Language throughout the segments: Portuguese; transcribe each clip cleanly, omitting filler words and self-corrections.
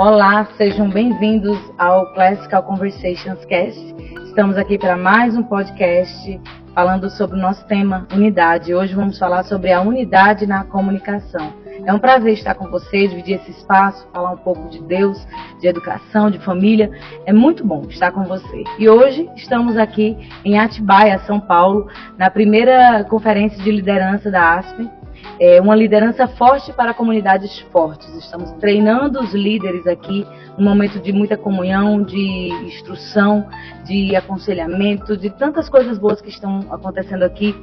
Olá, sejam bem-vindos ao Classical Conversations Cast. Estamos aqui para mais um podcast falando sobre o nosso tema, unidade. Hoje vamos falar sobre a unidade na comunicação. É um prazer estar com vocês, dividir esse espaço, falar um pouco de Deus, de educação, de família. É muito bom estar com você. E hoje estamos aqui em Atibaia, São Paulo, na primeira conferência de liderança da Aspen. É uma liderança forte para comunidades fortes. Estamos treinando os líderes aqui, um momento de muita comunhão, de instrução, de aconselhamento, de tantas coisas boas que estão acontecendo aqui.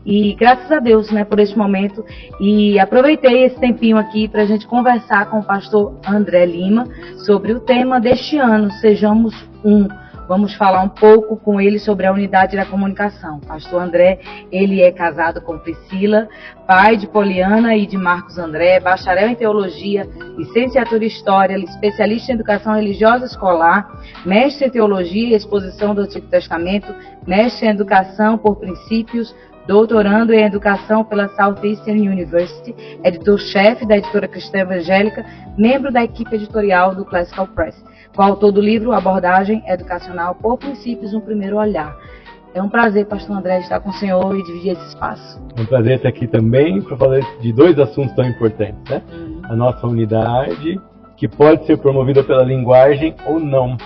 E graças a Deus, por este momento. E aproveitei esse tempinho aqui para a gente conversar com o pastor André Lima sobre o tema deste ano, Sejamos Um. Vamos falar um pouco com ele sobre a unidade da comunicação. Pastor André, ele é casado com Priscila, pai de Poliana e de Marcos André, bacharel em teologia, licenciatura em história, especialista em educação religiosa escolar, mestre em teologia e exposição do Antigo Testamento, mestre em educação por princípios, doutorando em educação pela Southeastern University, editor-chefe da editora cristã evangélica, membro da equipe editorial do Classical Press, coautor do livro Abordagem Educacional por Princípios, um Primeiro Olhar. É um prazer, pastor André, estar com o senhor e dividir esse espaço. É um prazer estar aqui também para falar de dois assuntos tão importantes, né? A nossa unidade, que pode ser promovida pela linguagem ou não.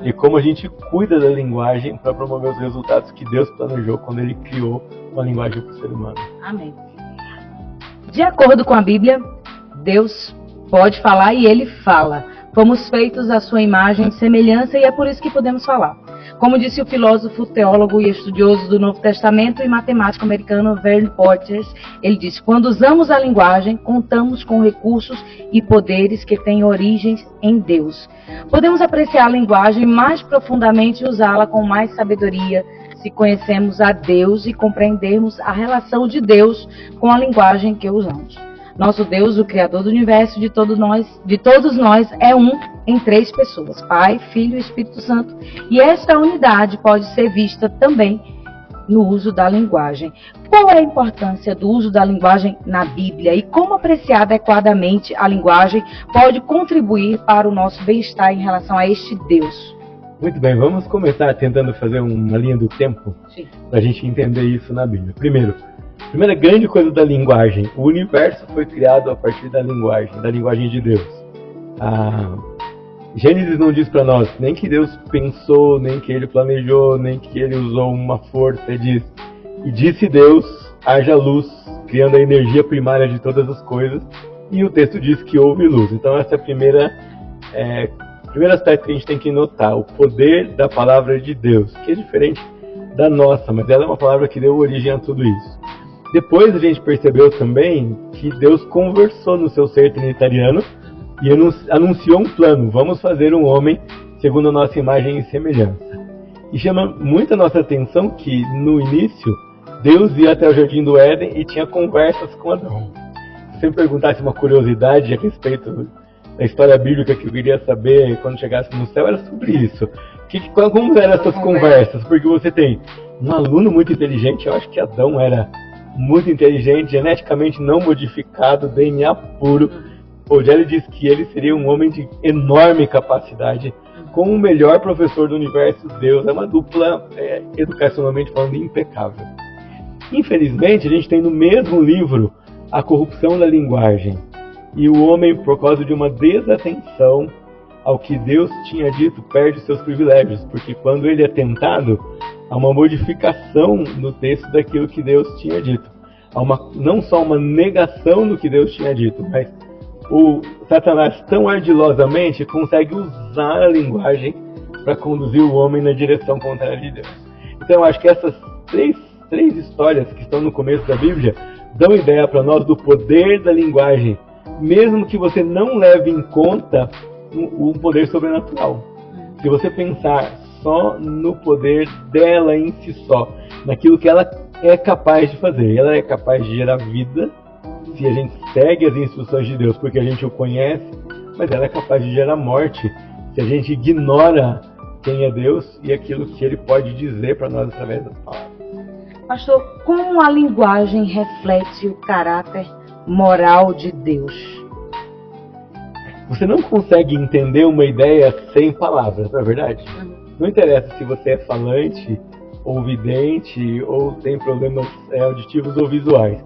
E como a gente cuida da linguagem para promover os resultados que Deus planejou quando Ele criou uma linguagem para o ser humano. Amém. De acordo com a Bíblia, Deus pode falar e Ele fala. Fomos feitos à sua imagem e semelhança e é por isso que podemos falar. Como disse o filósofo, teólogo e estudioso do Novo Testamento e matemático americano Vern Porter, ele disse: quando usamos a linguagem, contamos com recursos e poderes que têm origens em Deus. Podemos apreciar a linguagem mais profundamente e usá-la com mais sabedoria se conhecemos a Deus e compreendermos a relação de Deus com a linguagem que usamos. Nosso Deus, o Criador do Universo, de todos nós, é um em três pessoas, Pai, Filho e Espírito Santo. E esta unidade pode ser vista também no uso da linguagem. Qual é a importância do uso da linguagem na Bíblia e como apreciar adequadamente a linguagem pode contribuir para o nosso bem-estar em relação a este Deus? Muito bem, vamos começar tentando fazer uma linha do tempo para a gente entender isso na Bíblia. Primeira grande coisa da linguagem, o universo foi criado a partir da linguagem de Deus. Gênesis não diz para nós nem que Deus pensou, nem que Ele planejou, nem que Ele usou uma força, diz: e disse Deus, haja luz, criando a energia primária de todas as coisas, e o texto diz que houve luz. Então essa é a primeiro aspecto que a gente tem que notar, o poder da palavra de Deus, que é diferente da nossa, mas ela é uma palavra que deu origem a tudo isso. Depois a gente percebeu também que Deus conversou no seu ser trinitariano e anunciou um plano: vamos fazer um homem segundo a nossa imagem e semelhança. E chama muito a nossa atenção que no início Deus ia até o Jardim do Éden e tinha conversas com Adão. Se você me perguntasse uma curiosidade a respeito da história bíblica que eu queria saber quando chegasse no céu, era sobre isso. Como eram essas conversas? Porque você tem um aluno muito inteligente, eu acho que Adão era muito inteligente, geneticamente não modificado, DNA puro. O Gelli diz que ele seria um homem de enorme capacidade, com o melhor professor do universo, Deus. É uma dupla, educacionalmente falando, impecável. Infelizmente, a gente tem no mesmo livro a corrupção da linguagem. E o homem, por causa de uma desatenção ao que Deus tinha dito, perde seus privilégios. Porque quando ele é tentado, há uma modificação no texto daquilo que Deus tinha dito. Há não só uma negação do que Deus tinha dito, mas o Satanás tão ardilosamente consegue usar a linguagem para conduzir o homem na direção contrária de Deus. Então eu acho que essas três histórias que estão no começo da Bíblia dão ideia para nós do poder da linguagem, mesmo que você não leve em conta um poder sobrenatural. Se você pensar só no poder dela em si só, naquilo que ela é capaz de fazer. Ela é capaz de gerar vida, se a gente segue as instruções de Deus, porque a gente o conhece, mas ela é capaz de gerar morte, se a gente ignora quem é Deus e aquilo que Ele pode dizer para nós através das palavras. Pastor, como a linguagem reflete o caráter moral de Deus? Você não consegue entender uma ideia sem palavras, não é verdade? Não interessa se você é falante, ou vidente, ou tem problemas auditivos ou visuais.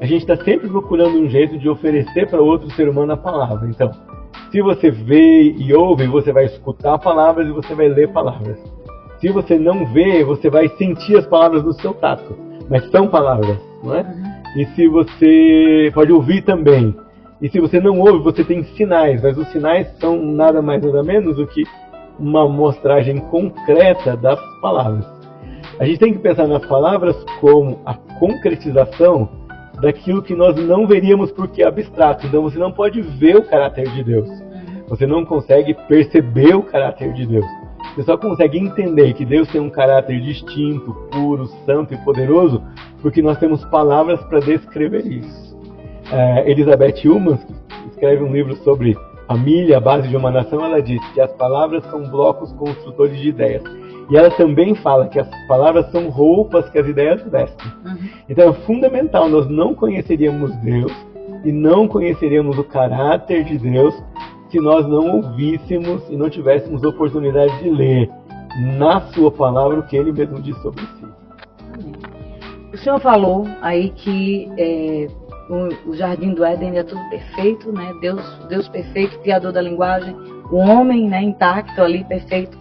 A gente está sempre procurando um jeito de oferecer para outro ser humano a palavra. Então, se você vê e ouve, você vai escutar palavras e você vai ler palavras. Se você não vê, você vai sentir as palavras do seu tato. Mas são palavras, não é? E se você pode ouvir também. E se você não ouve, você tem sinais. Mas os sinais são nada mais nada menos do que uma amostragem concreta das palavras. A gente tem que pensar nas palavras como a concretização daquilo que nós não veríamos porque é abstrato. Então você não pode ver o caráter de Deus. Você não consegue perceber o caráter de Deus. Você só consegue entender que Deus tem um caráter distinto, puro, santo e poderoso, porque nós temos palavras para descrever isso. Elizabeth Ullmann, que escreve um livro sobre família, a base de uma nação, ela diz que as palavras são blocos construtores de ideias. E ela também fala que as palavras são roupas que as ideias vestem. Então é fundamental, nós não conheceríamos Deus e não conheceríamos o caráter de Deus se nós não ouvíssemos e não tivéssemos oportunidade de ler na sua palavra o que ele mesmo diz sobre si. O senhor falou aí que o Jardim do Éden é tudo perfeito, né? Deus perfeito, criador da linguagem, o homem, né, intacto ali, perfeito.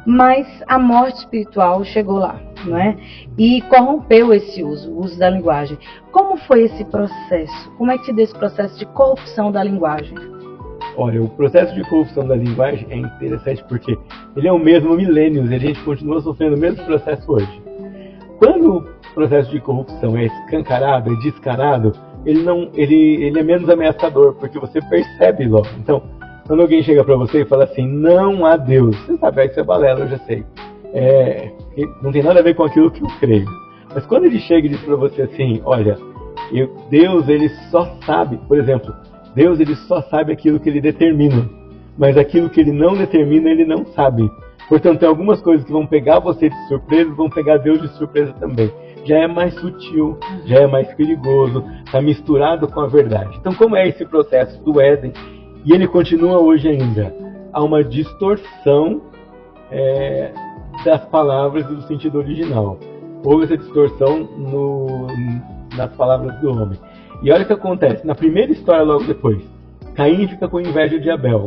Mas a morte espiritual chegou lá, não é? E corrompeu o uso da linguagem. Como foi esse processo? Como é que se deu esse processo de corrupção da linguagem? Olha, o processo de corrupção da linguagem é interessante porque ele é o mesmo há milênios e a gente continua sofrendo o mesmo processo hoje. Quando o processo de corrupção é escancarado, é descarado, ele é menos ameaçador, porque você percebe logo. Então, quando alguém chega para você e fala assim, não há Deus, você sabe, isso é balela, eu já sei. Não tem nada a ver com aquilo que eu creio. Mas quando ele chega e diz para você assim, olha, Deus ele só sabe, por exemplo, Deus ele só sabe aquilo que ele determina, mas aquilo que ele não determina ele não sabe. Portanto, tem algumas coisas que vão pegar você de surpresa e vão pegar Deus de surpresa também. Já é mais sutil, já é mais perigoso, está misturado com a verdade. Então, como é esse processo do Éden? E ele continua hoje ainda. Há uma distorção das palavras e do sentido original. Houve essa distorção nas palavras do homem. E olha o que acontece. Na primeira história, logo depois, Caim fica com inveja de Abel.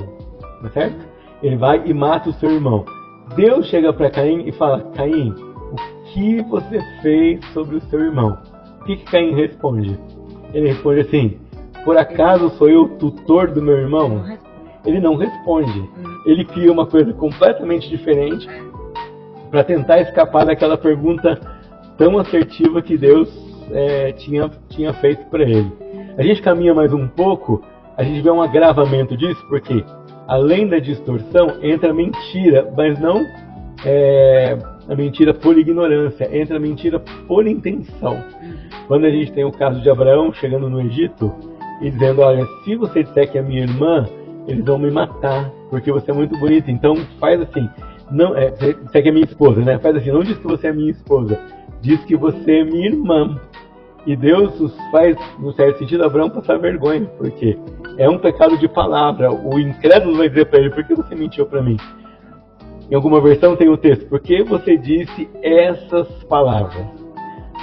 Não é certo? Ele vai e mata o seu irmão. Deus chega para Caim e fala, Caim, o que você fez sobre o seu irmão? O que Caim responde? Ele responde assim, por acaso sou eu o tutor do meu irmão? Ele não responde. Ele cria uma coisa completamente diferente para tentar escapar daquela pergunta tão assertiva que Deus tinha feito para ele. A gente caminha mais um pouco, a gente vê um agravamento disso, porque além da distorção, entra a mentira, mas não a mentira por ignorância, entra a mentira por intenção. Quando a gente tem o caso de Abraão chegando no Egito e dizendo, olha, se você disser que é minha irmã, eles vão me matar, porque você é muito bonita, então faz assim, não, você disser que é minha esposa, né? Faz assim, não diz que você é minha esposa, diz que você é minha irmã. E Deus os faz, no certo sentido, Abraão passar vergonha, porque é um pecado de palavra. O incrédulo vai dizer para ele, por que você mentiu para mim? Em alguma versão tem o texto, por que você disse essas palavras?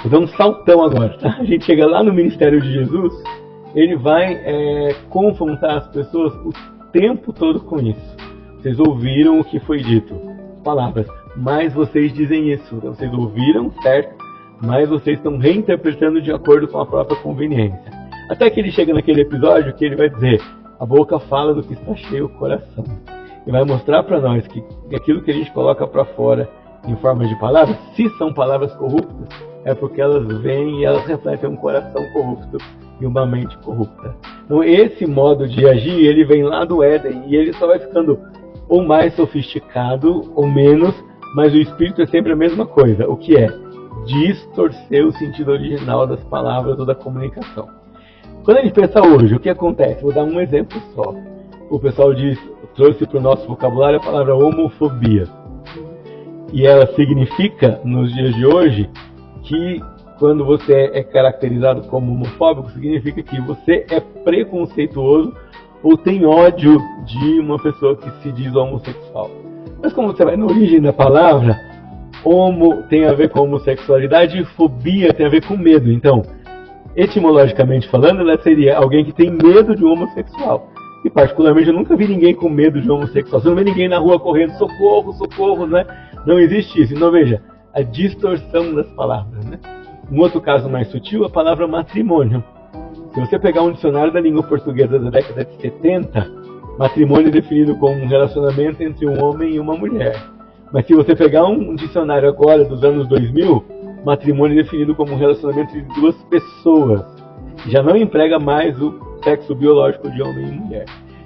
Vou dar um saltão agora, tá? A gente chega lá no ministério de Jesus, ele vai confrontar as pessoas o tempo todo com isso. Vocês ouviram o que foi dito, palavras, mas vocês dizem isso. Então, vocês ouviram, certo? Mas vocês estão reinterpretando de acordo com a própria conveniência. Até que ele chega naquele episódio que ele vai dizer, a boca fala do que está cheio o coração. E vai mostrar para nós que aquilo que a gente coloca para fora em forma de palavras, se são palavras corruptas, é porque elas vêm e elas refletem um coração corrupto e uma mente corrupta. Então esse modo de agir, ele vem lá do Éden e ele só vai ficando ou mais sofisticado ou menos, mas o espírito é sempre a mesma coisa. O que é? Distorcer o sentido original das palavras ou da comunicação. Quando a gente pensa hoje, o que acontece? Vou dar um exemplo só. O pessoal trouxe para o nosso vocabulário a palavra homofobia. E ela significa, nos dias de hoje, que quando você é caracterizado como homofóbico, significa que você é preconceituoso ou tem ódio de uma pessoa que se diz homossexual. Mas como você vai na origem da palavra, homo tem a ver com homossexualidade e fobia tem a ver com medo. Então, etimologicamente falando, ela seria alguém que tem medo de um homossexual. E particularmente eu nunca vi ninguém com medo de um homossexual. Você não vê ninguém na rua correndo, socorro, socorro, né? Não existe isso. Então veja, a distorção das palavras, né? Um outro caso mais sutil, a palavra matrimônio. Se você pegar um dicionário da língua portuguesa da década de 70, matrimônio é definido como um relacionamento entre um homem e uma mulher. Mas se você pegar um dicionário agora dos anos 2000, matrimônio é definido como um relacionamento entre duas pessoas. Já não emprega mais o sexo biológico de homem e mulher.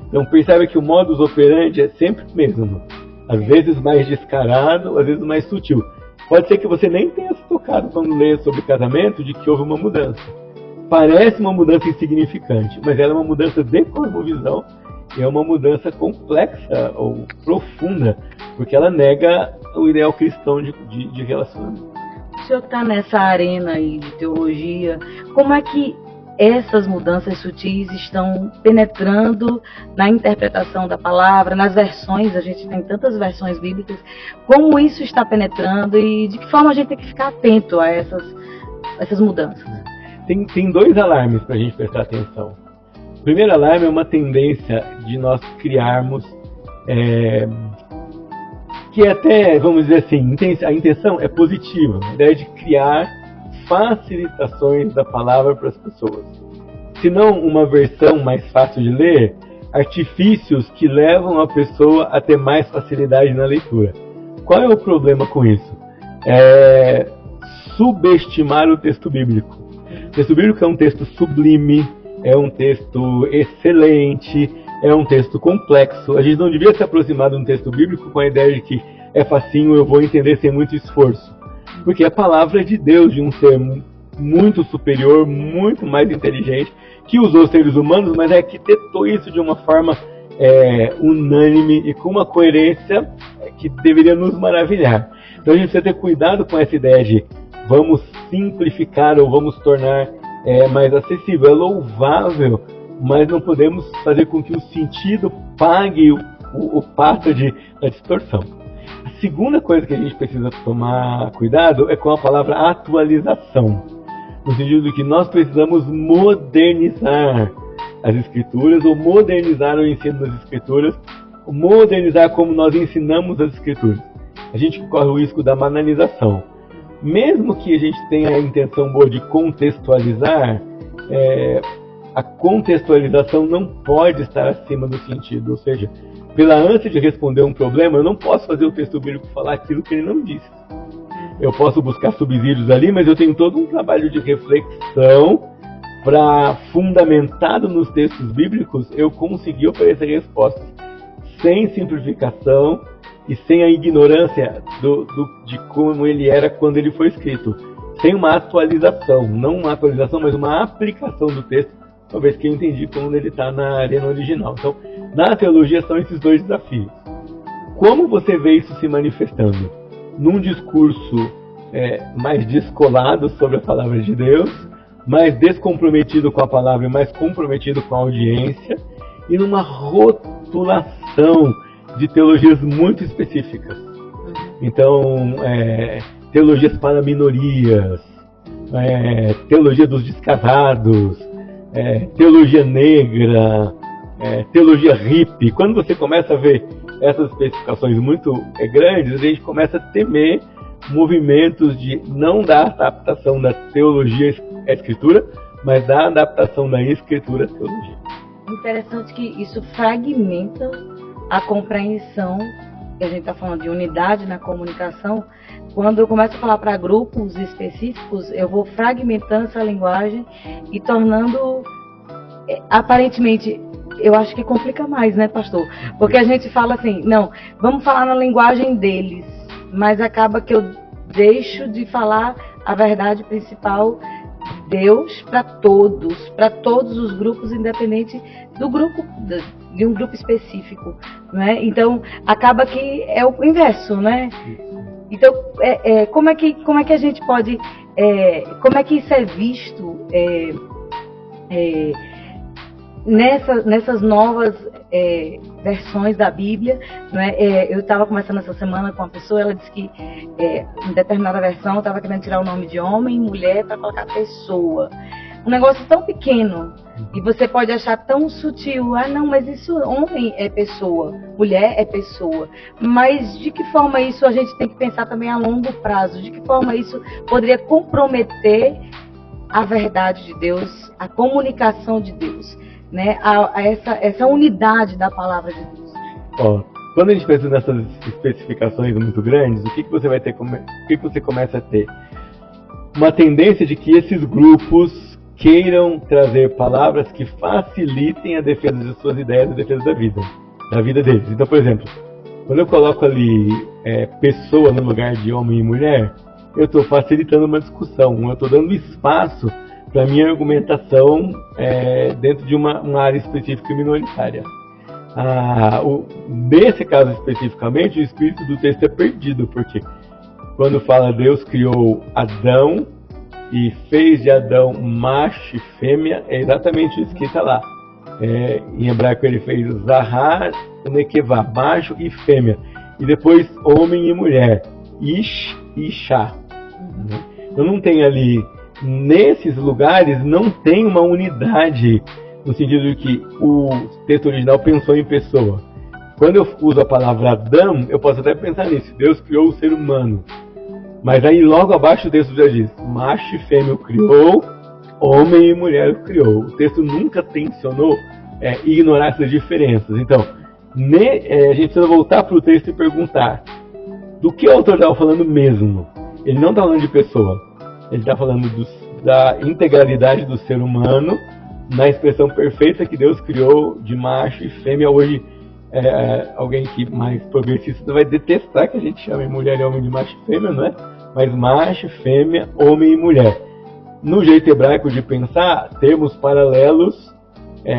Então percebe que o modus operandi é sempre o mesmo. Às vezes mais descarado, às vezes mais sutil. Pode ser que você nem tenha se tocado quando lê sobre casamento de que houve uma mudança. Parece uma mudança insignificante, mas ela é uma mudança de cosmovisão e é uma mudança complexa ou profunda, porque ela nega o ideal cristão de relacionamento. O senhor que está nessa arena aí de teologia, como é que essas mudanças sutis estão penetrando na interpretação da palavra, nas versões? A gente tem tantas versões bíblicas. Como isso está penetrando e de que forma a gente tem que ficar atento a essas mudanças? Tem dois alarmes para a gente prestar atenção. O primeiro alarme é uma tendência de nós criarmos, que até, vamos dizer assim, a intenção é positiva, a ideia de criar facilitações da palavra para as pessoas. Se não uma versão mais fácil de ler, artifícios que levam a pessoa a ter mais facilidade na leitura. Qual é o problema com isso? Subestimar o texto bíblico. O texto bíblico é um texto sublime, é um texto excelente, é um texto complexo. A gente não devia se aproximar de um texto bíblico com a ideia de que é facinho, eu vou entender sem muito esforço. Porque a palavra é de Deus, de um ser muito superior, muito mais inteligente, que usou os seres humanos, mas arquitetou isso de uma forma unânime e com uma coerência que deveria nos maravilhar. Então a gente precisa ter cuidado com essa ideia de vamos simplificar ou vamos tornar mais acessível. É louvável, mas não podemos fazer com que o sentido pague o pato da distorção. A segunda coisa que a gente precisa tomar cuidado é com a palavra atualização, no sentido de que nós precisamos modernizar as Escrituras, ou modernizar o ensino das Escrituras, ou modernizar como nós ensinamos as Escrituras. A gente corre o risco da banalização. Mesmo que a gente tenha a intenção boa de contextualizar, a contextualização não pode estar acima do sentido, ou seja, pela ânsia de responder um problema, eu não posso fazer o texto bíblico falar aquilo que ele não disse. Eu posso buscar subsídios ali, mas eu tenho todo um trabalho de reflexão para, fundamentado nos textos bíblicos, eu conseguir oferecer respostas sem simplificação e sem a ignorância de como ele era quando ele foi escrito. Sem uma atualização, não uma atualização, mas uma aplicação do texto, talvez que eu entendi quando ele está na arena original. Então, na teologia são esses dois desafios. Como você vê isso se manifestando? Num discurso mais descolado sobre a palavra de Deus, mais descomprometido com a palavra e mais comprometido com a audiência, e numa rotulação de teologias muito específicas. Então, teologias para minorias, teologia dos descasados, teologia negra, teologia hippie. Quando você começa a ver essas especificações muito grandes, a gente começa a temer movimentos de não da adaptação da teologia à escritura, mas da adaptação da escritura à teologia. Interessante que isso fragmenta a compreensão, que a gente está falando de unidade na comunicação. Quando eu começo a falar para grupos específicos, eu vou fragmentando essa linguagem e tornando, aparentemente, eu acho que complica mais, né, pastor? Porque a gente fala assim, não, vamos falar na linguagem deles, mas acaba que eu deixo de falar a verdade principal, Deus para todos os grupos, independente do grupo, de um grupo específico, né? Então, acaba que é o inverso, né? Então, como é que a gente pode, como é que isso é visto nessas novas versões da Bíblia, não é? Eu estava conversando essa semana com uma pessoa, ela disse que em determinada versão estava querendo tirar o nome de homem e mulher para colocar pessoa. Um negócio tão pequeno, e você pode achar tão sutil, não, mas isso, homem é pessoa, mulher é pessoa. Mas de que forma isso a gente tem que pensar também a longo prazo? De que forma isso poderia comprometer a verdade de Deus, a comunicação de Deus, né? Essa unidade da palavra de Deus? Quando a gente pensa nessas especificações muito grandes, o que você vai ter? O que você começa a ter? Uma tendência de que esses grupos queiram trazer palavras que facilitem a defesa de suas ideias, a defesa da vida deles. Então, por exemplo, quando eu coloco ali pessoa no lugar de homem e mulher, eu estou facilitando uma discussão, eu estou dando espaço para a minha argumentação dentro de uma área específica e minoritária. Nesse caso especificamente, o espírito do texto é perdido, porque quando fala Deus criou Adão e fez de Adão macho e fêmea, é exatamente isso que está lá. Em hebraico ele fez Zahar, Nekevá, macho e fêmea. E depois homem e mulher, Ish e Ishá. Então não tem ali, nesses lugares, não tem uma unidade, no sentido de que o texto original pensou em pessoa. Quando eu uso a palavra Adão, eu posso até pensar nisso. Deus criou o ser humano. Mas aí logo abaixo o texto já diz, macho e fêmea o criou, homem e mulher o criou. O texto nunca tensionou ignorar essas diferenças. Então, a gente precisa voltar para o texto e perguntar, do que o autor estava falando mesmo? Ele não está falando de pessoa, ele está falando da integralidade do ser humano, na expressão perfeita que Deus criou de macho e fêmea. Hoje, alguém que mais progressista vai detestar que a gente chame mulher e homem de macho e fêmea, não é? Mas macho, fêmea, homem e mulher. No jeito hebraico de pensar, termos paralelos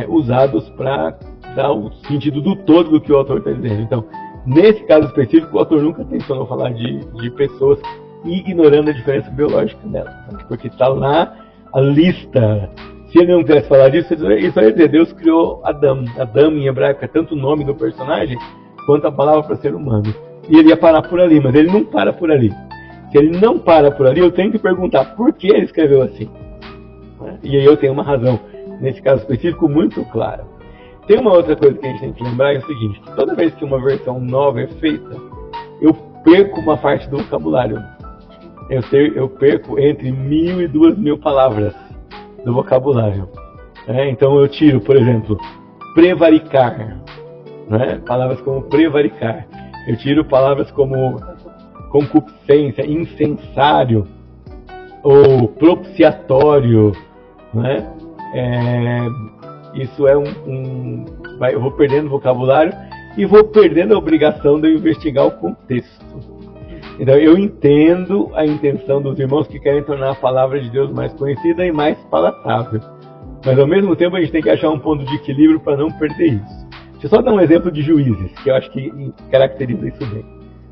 usados para dar o sentido do todo do que o autor está dizendo. Então, nesse caso específico, o autor nunca tentou falar de pessoas ignorando a diferença biológica dela, porque está lá a lista. Se ele não quisesse falar disso, isso ia dizer, Deus criou Adão. Adão em hebraico é tanto o nome do personagem quanto a palavra para ser humano. E ele ia parar por ali, mas ele não para por ali. Se ele não para por ali, eu tenho que perguntar por que ele escreveu assim. E aí eu tenho uma razão, nesse caso específico, muito clara. Tem uma outra coisa que a gente tem que lembrar, é o seguinte, que toda vez que uma versão nova é feita, eu perco uma parte do vocabulário. Eu perco entre 1.000 e 2.000 palavras do vocabulário. Então eu tiro, por exemplo, prevaricar, palavras como prevaricar. Eu tiro palavras como concupiscência, incensário ou propiciatório. Isso eu vou perdendo vocabulário e vou perdendo a obrigação de eu investigar o contexto. Então eu entendo a intenção dos irmãos que querem tornar a palavra de Deus mais conhecida e mais palatável. Mas ao mesmo tempo a gente tem que achar um ponto de equilíbrio para não perder isso. Deixa eu só dar um exemplo de Juízes, que eu acho que caracteriza isso bem.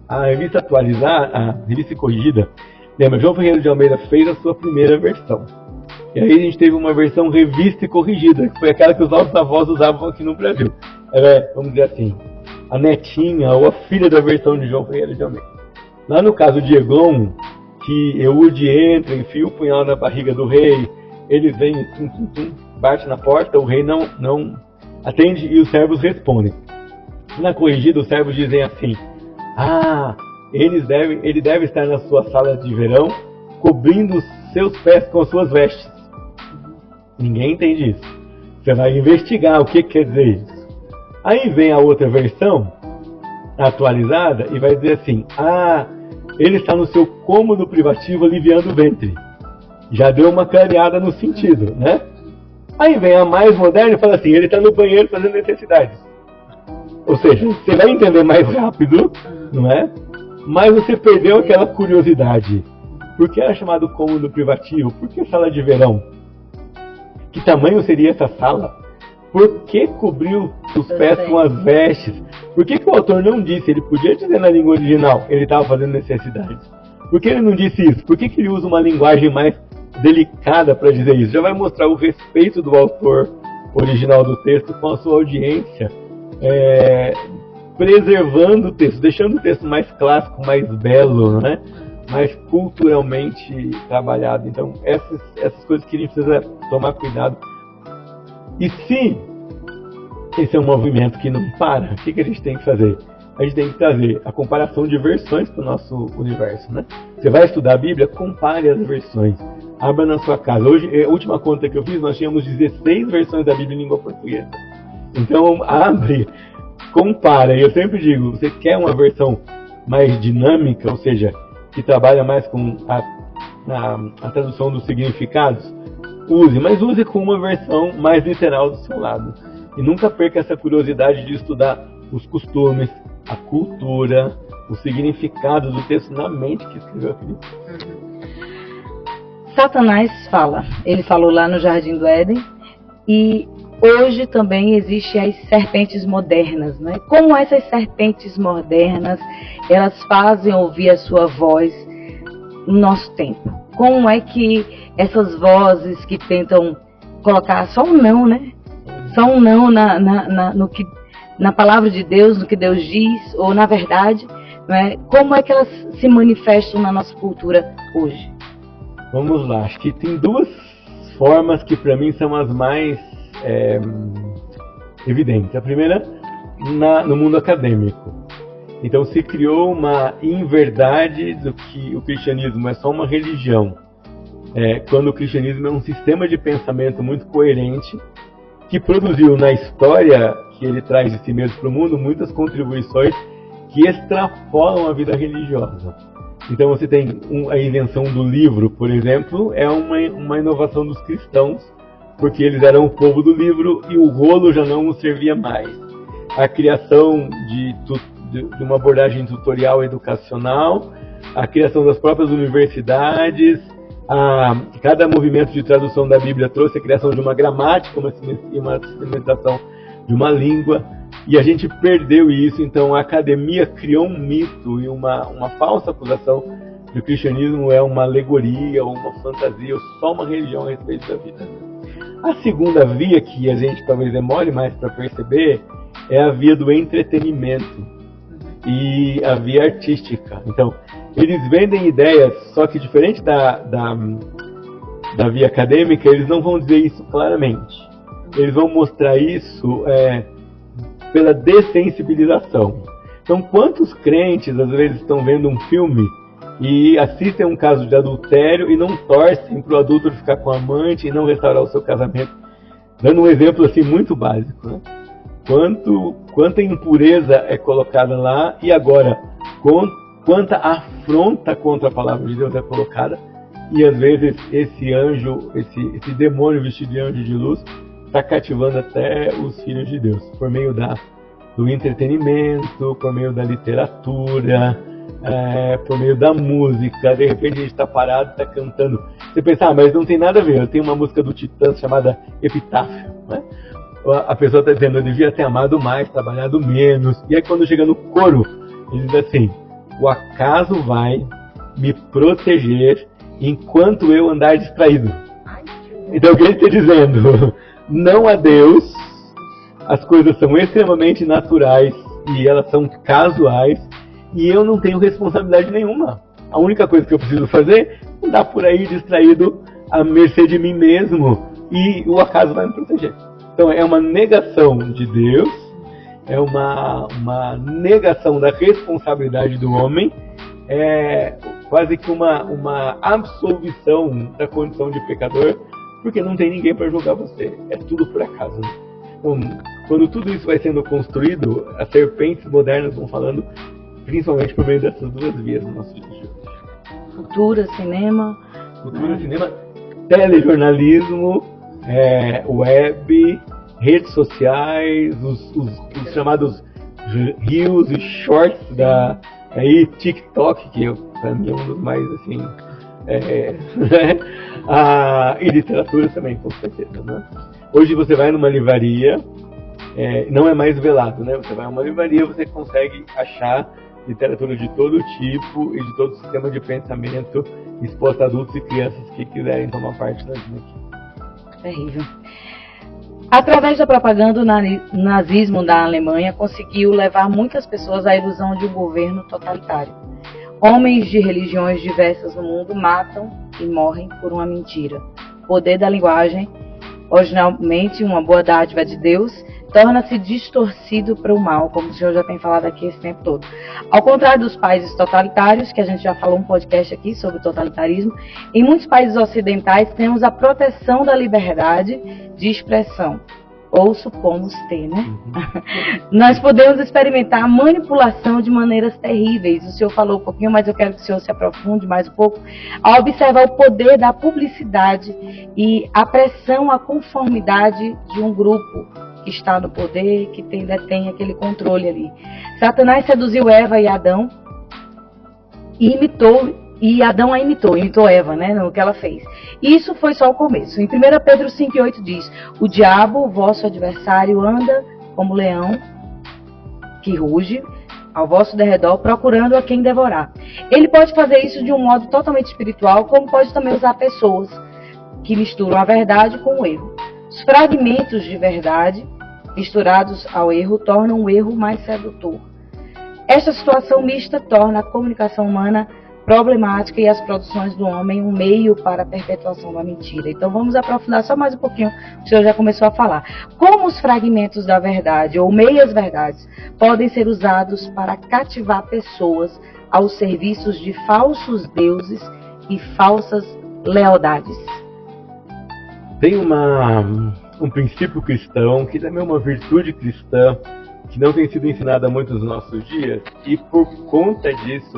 A revista atualizada, a revista corrigida, lembra, João Ferreira de Almeida fez a sua primeira versão. E aí a gente teve uma versão revista e corrigida, que foi aquela que os nossos avós usavam aqui no Brasil. Vamos dizer assim, a netinha ou a filha da versão de João Ferreira de Almeida. Lá no caso de Eglon, que Eude entra, enfia o punhal na barriga do rei, eles vêm, bate na porta, o rei não atende e os servos respondem. Na corrigida, os servos dizem assim, ele deve estar na sua sala de verão, cobrindo os seus pés com as suas vestes. Ninguém entende isso. Você vai investigar o que quer dizer isso. Aí vem a outra versão, atualizada, e vai dizer assim, ele está no seu cômodo privativo aliviando o ventre. Já deu uma clareada no sentido, né? Aí vem a mais moderna e fala assim, ele está no banheiro fazendo necessidades. Ou seja, você vai entender mais rápido, não é? Mas você perdeu aquela curiosidade. Por que era chamado cômodo privativo? Por que sala de verão? Que tamanho seria essa sala? Por que cobriu os pés com as vestes? Por que o autor não disse? Ele podia dizer na língua original, ele estava fazendo necessidades. Por que ele não disse isso? Por que ele usa uma linguagem mais delicada para dizer isso? Já vai mostrar o respeito do autor original do texto com a sua audiência, preservando o texto, deixando o texto mais clássico, mais belo, né? Mais culturalmente trabalhado. Então, essas coisas que a gente precisa tomar cuidado. E se esse é um movimento que não para, o que a gente tem que fazer? A gente tem que trazer a comparação de versões para o nosso universo, né? Você vai estudar a Bíblia, compare as versões. Abra na sua casa. Hoje, a última conta que eu fiz, nós tínhamos 16 versões da Bíblia em língua portuguesa. Então, abre, compara. E eu sempre digo, você quer uma versão mais dinâmica, ou seja, que trabalha mais com a tradução dos significados? Use, mas use com uma versão mais literal do seu lado. E nunca perca essa curiosidade de estudar os costumes, a cultura, o significado do texto na mente que escreveu aquele texto. Satanás fala. Ele falou lá no Jardim do Éden. E hoje também existem as serpentes modernas, né? Como essas serpentes modernas, elas fazem ouvir a sua voz no nosso tempo? Como é que essas vozes que tentam colocar só um não, né? Só um não na palavra de Deus, no que Deus diz, ou na verdade, né? Como é que elas se manifestam na nossa cultura hoje? Vamos lá, acho que tem duas formas que para mim são as mais evidentes. A primeira, no mundo acadêmico. Então se criou uma inverdade do que o cristianismo é só uma religião, quando o cristianismo é um sistema de pensamento muito coerente, que produziu na história que ele traz de si mesmo para o mundo muitas contribuições que extrapolam a vida religiosa. Então você tem a invenção do livro, por exemplo, é uma inovação dos cristãos, porque eles eram o povo do livro e o rolo já não os servia mais. A criação de uma abordagem tutorial educacional, a criação das próprias universidades, cada movimento de tradução da Bíblia trouxe a criação de uma gramática, uma sistematização de uma língua, e a gente perdeu isso. Então a academia criou um mito e uma falsa acusação de que o cristianismo é uma alegoria ou uma fantasia ou só uma religião a respeito da vida. A segunda via, que a gente talvez demore mais para perceber, é a via do entretenimento e a via artística. Então, eles vendem ideias, só que diferente da via acadêmica, eles não vão dizer isso claramente. Eles vão mostrar isso pela dessensibilização. Então, quantos crentes, às vezes, estão vendo um filme e assistem um caso de adultério e não torcem para o adulto ficar com a amante e não restaurar o seu casamento? Dando um exemplo assim muito básico, né? Quanta impureza é colocada lá, e agora, quanta afronta contra a palavra de Deus é colocada, e às vezes esse anjo, esse demônio vestido de anjo de luz, está cativando até os filhos de Deus, por meio do entretenimento, por meio da literatura, por meio da música. De repente a gente está parado, está cantando. Você pensa, mas não tem nada a ver. Tem uma música do Titãs chamada Epitáfio, né? A pessoa está dizendo, eu devia ter amado mais, trabalhado menos. E aí quando chega no coro, ele diz assim: o acaso vai me proteger enquanto eu andar distraído. Então o que ele está dizendo? Não há Deus, as coisas são extremamente naturais e elas são casuais, e eu não tenho responsabilidade nenhuma. A única coisa que eu preciso fazer é andar por aí distraído à mercê de mim mesmo, e o acaso vai me proteger. Então é uma negação de Deus, é uma negação da responsabilidade do homem, é quase que uma absolvição da condição de pecador, porque não tem ninguém para julgar você, é tudo por acaso. Então, quando tudo isso vai sendo construído, as serpentes modernas vão falando principalmente por meio dessas duas vias no nosso dia de hoje. Cultura, cinema, telejornalismo, web, redes sociais, os chamados reels e shorts TikTok, que para mim é um dos mais assim, e literatura também, com certeza, né? Hoje você vai numa livraria, não é mais velado, né? Você vai a uma livraria, você consegue achar literatura de todo tipo e de todo sistema de pensamento exposto a adultos e crianças que quiserem tomar parte da vida aqui. Terrível. Através da propaganda, o nazismo da Alemanha conseguiu levar muitas pessoas à ilusão de um governo totalitário. Homens de religiões diversas no mundo matam e morrem por uma mentira. O poder da linguagem, originalmente uma boa dádiva de Deus, torna-se distorcido para o mal, como o senhor já tem falado aqui esse tempo todo. Ao contrário dos países totalitários, que a gente já falou um podcast aqui sobre totalitarismo, em muitos países ocidentais temos a proteção da liberdade de expressão, ou supomos ter, né? Nós podemos experimentar a manipulação de maneiras terríveis. O senhor falou um pouquinho, mas eu quero que o senhor se aprofunde mais um pouco, ao observar o poder da publicidade e a pressão, a conformidade de um grupo que está no poder, que detém aquele controle ali. Satanás seduziu Eva e Adão e Adão a imitou Eva, né, no que ela fez. Isso foi só o começo. Em 1 Pedro 5,8 diz: o diabo, o vosso adversário, anda como leão que ruge ao vosso derredor, procurando a quem devorar. Ele pode fazer isso de um modo totalmente espiritual, como pode também usar pessoas que misturam a verdade com o erro. Os fragmentos de verdade misturados ao erro tornam o erro mais sedutor. Esta situação mista torna a comunicação humana problemática e as produções do homem um meio para a perpetuação da mentira. Então vamos aprofundar só mais um pouquinho, o senhor já começou a falar. Como os fragmentos da verdade ou meias verdades podem ser usados para cativar pessoas aos serviços de falsos deuses e falsas lealdades? Tem um princípio cristão, que também é uma virtude cristã, que não tem sido ensinada muito nos nossos dias, e por conta disso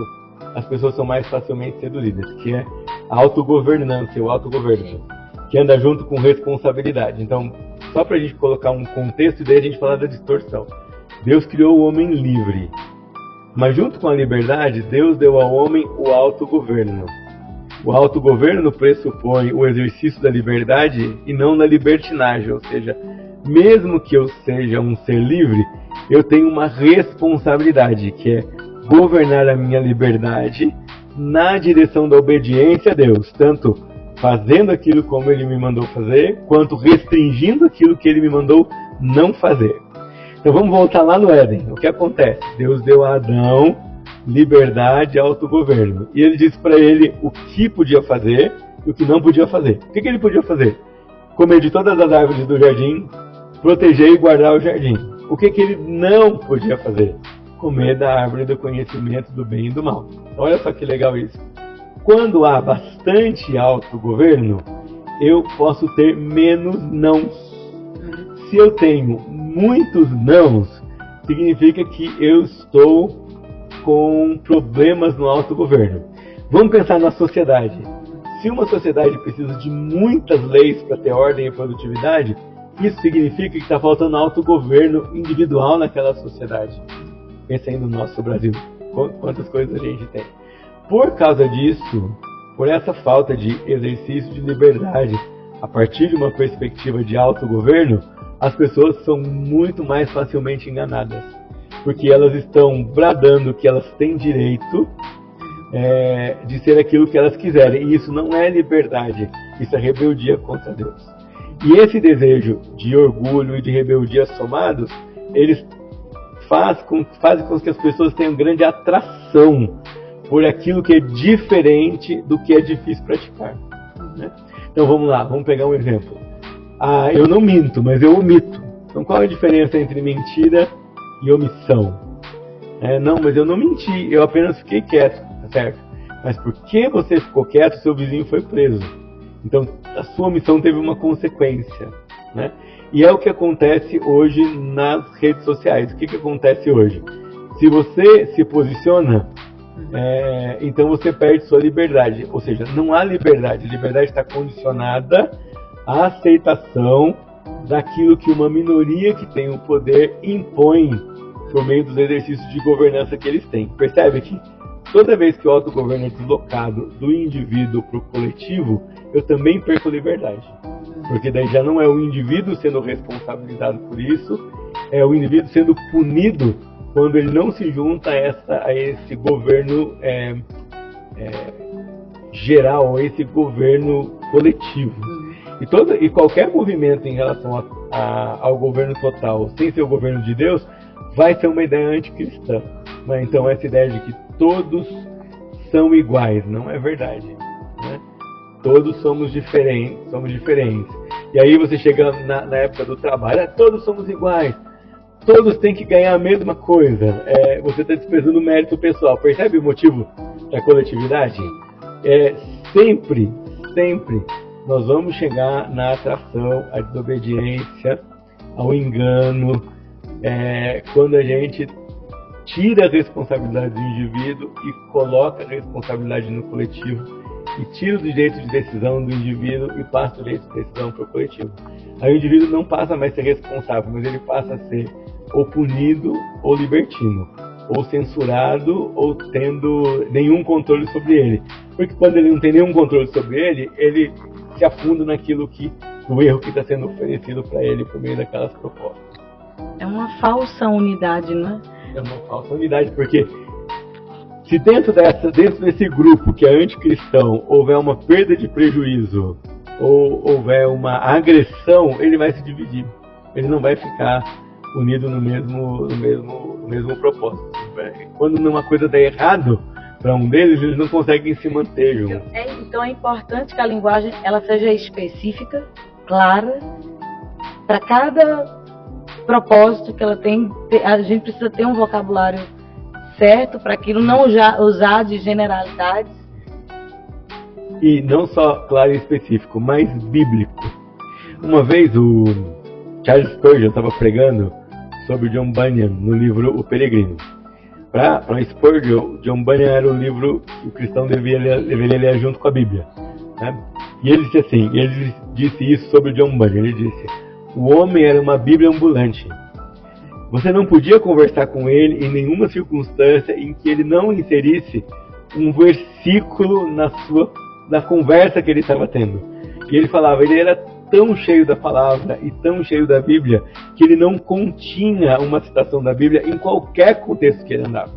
as pessoas são mais facilmente seduzidas, que é a autogovernança, o autogoverno, que anda junto com responsabilidade. Então, só para a gente colocar um contexto e daí a gente falar da distorção. Deus criou o homem livre, mas junto com a liberdade, Deus deu ao homem o autogoverno. O autogoverno pressupõe o exercício da liberdade e não da libertinagem, ou seja, mesmo que eu seja um ser livre, eu tenho uma responsabilidade, que é governar a minha liberdade na direção da obediência a Deus, tanto fazendo aquilo como Ele me mandou fazer, quanto restringindo aquilo que Ele me mandou não fazer. Então vamos voltar lá no Éden. O que acontece? Deus deu a Adão liberdade e autogoverno. E Ele disse para ele o que podia fazer e o que não podia fazer. O que ele podia fazer? Comer de todas as árvores do jardim, proteger e guardar o jardim. O que ele não podia fazer? Comer da árvore do conhecimento do bem e do mal. Então, olha só que legal isso. Quando há bastante autogoverno, eu posso ter menos nãos. Se eu tenho muitos nãos, significa que eu estou com problemas no autogoverno. Vamos pensar na sociedade. Se uma sociedade precisa de muitas leis para ter ordem e produtividade, isso significa que está faltando autogoverno individual naquela sociedade. Pensa aí no nosso Brasil, quantas coisas a gente tem. Por causa disso, por essa falta de exercício de liberdade, a partir de uma perspectiva de autogoverno, as pessoas são muito mais facilmente enganadas. Porque elas estão bradando que elas têm direito de ser aquilo que elas quiserem. E isso não é liberdade, isso é rebeldia contra Deus. E esse desejo de orgulho e de rebeldia somados, eles fazem com que as pessoas tenham grande atração por aquilo que é diferente do que é difícil praticar. Né? Então vamos lá, vamos pegar um exemplo. Eu não minto, mas eu omito. Então qual é a diferença entre mentira e omissão? Não, mas eu não menti, eu apenas fiquei quieto, tá certo? Mas porque você ficou quieto, seu vizinho foi preso. Então a sua omissão teve uma consequência, né? E é o que acontece hoje nas redes sociais. O que acontece hoje? Se você se posiciona, então você perde sua liberdade. Ou seja, não há liberdade. A liberdade está condicionada à aceitação daquilo que uma minoria que tem o poder impõe por meio dos exercícios de governança que eles têm. Percebe que toda vez que o autogoverno é deslocado do indivíduo para o coletivo, eu também perco liberdade. Porque daí já não é o indivíduo sendo responsabilizado por isso, é o indivíduo sendo punido quando ele não se junta a esse governo geral, a esse governo coletivo. E qualquer movimento em relação ao governo total sem ser o governo de Deus, vai ser uma ideia anticristã. Né? Então essa ideia de que todos são iguais não é verdade. Né? Todos somos diferentes. E aí você chega na época do trabalho, todos somos iguais. Todos têm que ganhar a mesma coisa. Você está desprezando o mérito pessoal. Percebe o motivo da coletividade? Sempre nós vamos chegar na atração, à desobediência, ao engano, quando a gente tira a responsabilidade do indivíduo e coloca a responsabilidade no coletivo, e tira o direito de decisão do indivíduo e passa o direito de decisão para o coletivo. Aí o indivíduo não passa mais a ser responsável, mas ele passa a ser ou punido ou libertino, ou censurado ou tendo nenhum controle sobre ele. Porque quando ele não tem nenhum controle sobre ele, ele se afunda naquilo no erro que está sendo oferecido para ele por meio daquelas propostas. É uma falsa unidade, não é? É uma falsa unidade, porque se dentro desse grupo que é anticristão houver uma perda de prejuízo ou houver uma agressão, ele vai se dividir. Ele não vai ficar unido no mesmo propósito. Quando uma coisa dá errado para um deles, eles não conseguem se manter juntos. Então é importante que a linguagem ela seja específica, clara, para cada propósito que ela tem. A gente precisa ter um vocabulário certo para aquilo, não usar de generalidades. E não só claro e específico, mas bíblico. Uma vez o Charles Spurgeon estava pregando sobre John Bunyan no livro O Peregrino. Para Spurgeon, John Bunyan era o livro que o cristão deveria ler junto com a Bíblia. Né? E ele disse assim, ele disse isso sobre John Bunyan, ele disse: o homem era uma Bíblia ambulante. Você não podia conversar com ele em nenhuma circunstância em que ele não inserisse um versículo na conversa que ele estava tendo. E ele falava, ele era tão cheio da palavra e tão cheio da Bíblia que ele não continha uma citação da Bíblia em qualquer contexto que ele andava.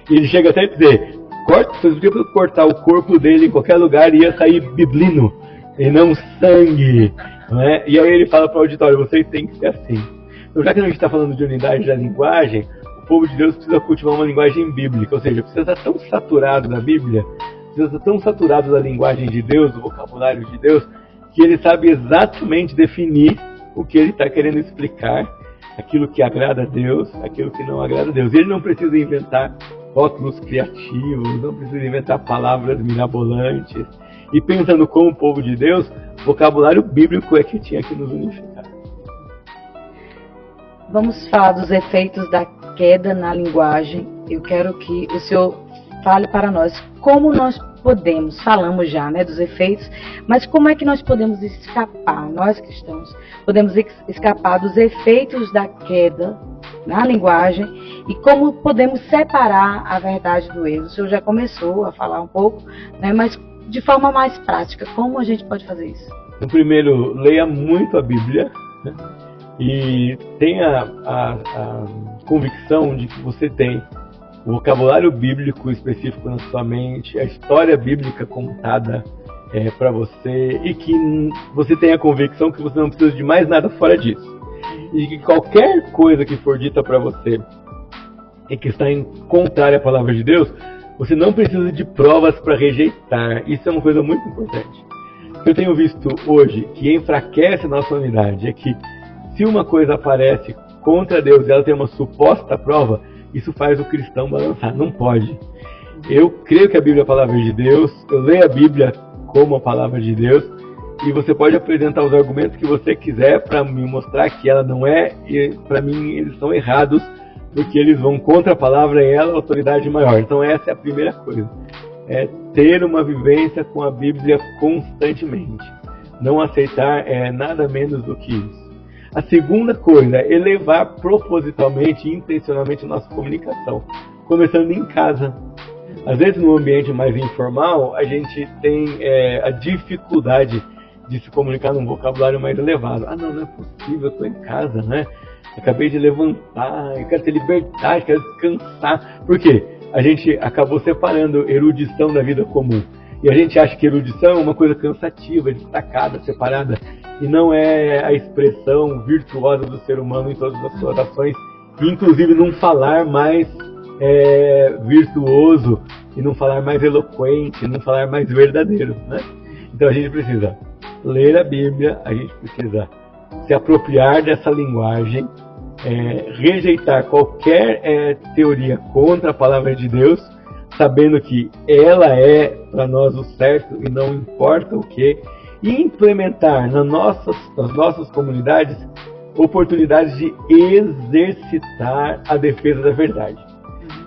E ele chega até a dizer, se você podia cortar o corpo dele em qualquer lugar, ia sair biblino e não sangue. Não é? E aí ele fala para o auditório, vocês têm que ser assim. Então, já que a gente está falando de unidade da linguagem, o povo de Deus precisa cultivar uma linguagem bíblica, ou seja, precisa estar tão saturado da Bíblia, precisa estar tão saturado da linguagem de Deus, do vocabulário de Deus, que ele sabe exatamente definir o que ele está querendo explicar, aquilo que agrada a Deus, aquilo que não agrada a Deus. Ele não precisa inventar rótulos criativos, não precisa inventar palavras mirabolantes. E pensando como o povo de Deus, o vocabulário bíblico é que tinha que nos unificar. Vamos falar dos efeitos da queda na linguagem. Eu quero que o senhor fale para nós como nós podemos, falamos já, né, dos efeitos, mas como é que nós podemos escapar, nós cristãos, podemos escapar dos efeitos da queda na linguagem e como podemos separar a verdade do erro. O senhor já começou a falar um pouco, né, mas de forma mais prática, como a gente pode fazer isso? Então, primeiro, leia muito a Bíblia, né? E tenha a convicção de que você tem o vocabulário bíblico específico na sua mente, a história bíblica contada para você, e que você tenha a convicção que você não precisa de mais nada fora disso. E que qualquer coisa que for dita para você e que está em contrária à palavra de Deus, você não precisa de provas para rejeitar. Isso é uma coisa muito importante. O que eu tenho visto hoje que enfraquece a nossa unidade é que se uma coisa aparece contra Deus e ela tem uma suposta prova, isso faz o cristão balançar. Não pode. Eu creio que a Bíblia é a palavra de Deus, eu leio a Bíblia como a palavra de Deus, e você pode apresentar os argumentos que você quiser para me mostrar que ela não é, e para mim eles são errados, porque eles vão contra a palavra e ela é a autoridade maior. Então essa é a primeira coisa. É ter uma vivência com a Bíblia constantemente. Não aceitar nada menos do que isso. A segunda coisa é elevar propositalmente e intencionalmente a nossa comunicação, começando em casa. Às vezes, no ambiente mais informal, a gente tem a dificuldade de se comunicar num vocabulário mais elevado. Não é possível, eu estou em casa, né? Acabei de levantar, eu quero ter liberdade, quero descansar. Por quê? A gente acabou separando erudição da vida comum. E a gente acha que erudição é uma coisa cansativa, destacada, separada, e não é a expressão virtuosa do ser humano em todas as suas ações, inclusive num falar mais virtuoso, e num falar mais eloquente, num falar mais verdadeiro, né? Então a gente precisa ler a Bíblia, a gente precisa se apropriar dessa linguagem, rejeitar qualquer teoria contra a palavra de Deus, sabendo que ela é para nós o certo e não importa o que, e implementar nas nossas comunidades oportunidades de exercitar a defesa da verdade.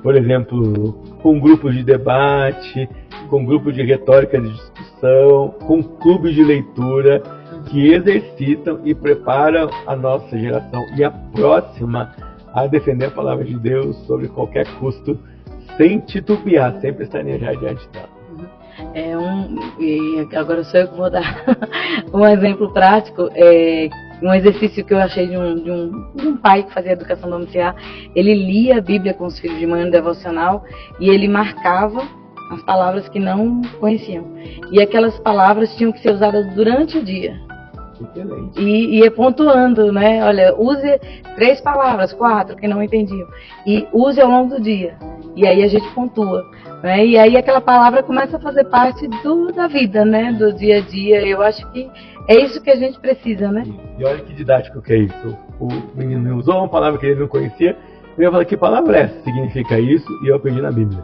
Por exemplo, com grupos de debate, com grupos de retórica de discussão, com clubes de leitura que exercitam e preparam a nossa geração e a próxima a defender a palavra de Deus sobre qualquer custo, sem titubear, sem pestanejar diante dela. E agora sou eu que vou dar um exemplo prático. Um exercício que eu achei de um pai que fazia educação domiciliar. Ele lia a Bíblia com os filhos de manhã no devocional e ele marcava as palavras que não conheciam. E aquelas palavras tinham que ser usadas durante o dia. Excelente. E ia pontuando, né? Olha, use 3 palavras, 4 que não entendiam. E use ao longo do dia. E aí a gente pontua. Né? E aí aquela palavra começa a fazer parte da vida, né? Do dia a dia. Eu acho que é isso que a gente precisa, né? E olha que didático que é isso. O menino usou uma palavra que ele não conhecia. Eu ia falar, que palavra é essa? Significa isso, e eu aprendi na Bíblia.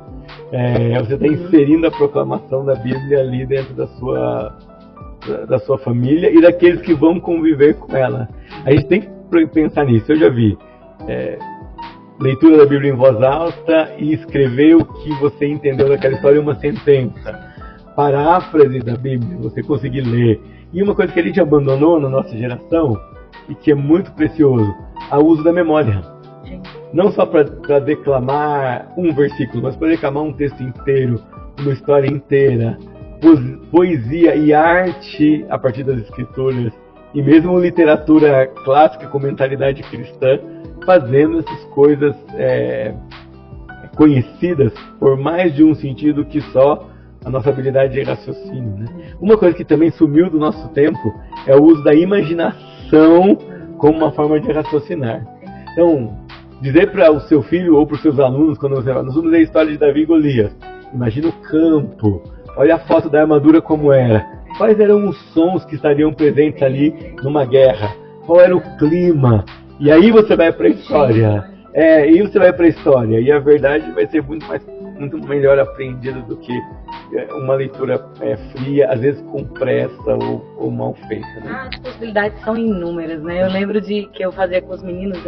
Você está inserindo a proclamação da Bíblia ali dentro da sua família e daqueles que vão conviver com ela. A gente tem que pensar nisso. Eu já vi leitura da Bíblia em voz alta e escrever o que você entendeu daquela história em uma sentença. Paráfrase da Bíblia, você conseguir ler. E uma coisa que a gente abandonou na nossa geração, e que é muito precioso, é o uso da memória. Sim. Não só para declamar um versículo, mas para declamar um texto inteiro, uma história inteira, poesia e arte a partir das escrituras, e mesmo literatura clássica com mentalidade cristã, fazendo essas coisas conhecidas por mais de um sentido que só a nossa habilidade de raciocínio, né? Uma coisa que também sumiu do nosso tempo é o uso da imaginação como uma forma de raciocinar. Então, dizer para o seu filho ou para os seus alunos, quando nós vamos ler a história de Davi e Golias, imagina o campo, olha a foto da armadura como era, quais eram os sons que estariam presentes ali numa guerra, qual era o clima, e aí você vai para a história, e a verdade vai ser muito melhor aprendida do que uma leitura fria, às vezes com pressa ou mal feita, né? As possibilidades são inúmeras, né? Eu lembro que eu fazia com os meninos,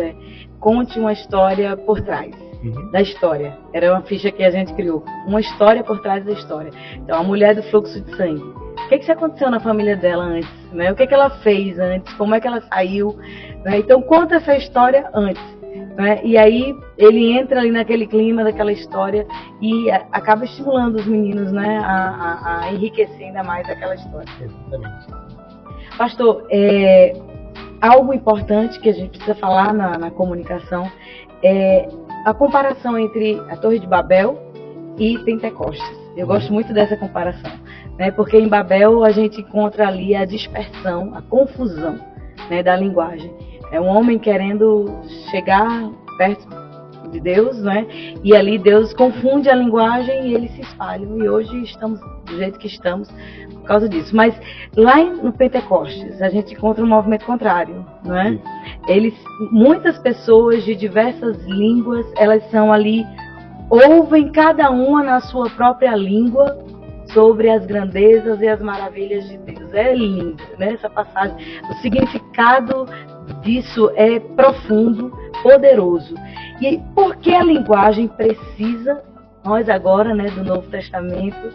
conte uma história por trás da história. Era uma ficha que a gente criou, uma história por trás da história. Então, a mulher do fluxo de sangue. O que aconteceu na família dela antes? Né? O que ela fez antes? Como é que ela saiu? Né? Então, conta essa história antes. Né? E aí ele entra ali naquele clima daquela história e acaba estimulando os meninos, né, a enriquecer ainda mais aquela história. Exatamente. Pastor, algo importante que a gente precisa falar na comunicação é a comparação entre a Torre de Babel e Pentecostes. Eu gosto muito dessa comparação, né, porque em Babel a gente encontra ali a dispersão, a confusão, né, da linguagem. É um homem querendo chegar perto de Deus, né? E ali Deus confunde a linguagem e eles se espalham. E hoje estamos do jeito que estamos por causa disso. Mas lá no Pentecostes a gente encontra um movimento contrário, não é? Muitas pessoas de diversas línguas, elas são ali, ouvem cada uma na sua própria língua sobre as grandezas e as maravilhas de Deus. É lindo, né? Essa passagem. O significado disso é profundo, poderoso. E por que a linguagem precisa, nós agora, né, do Novo Testamento,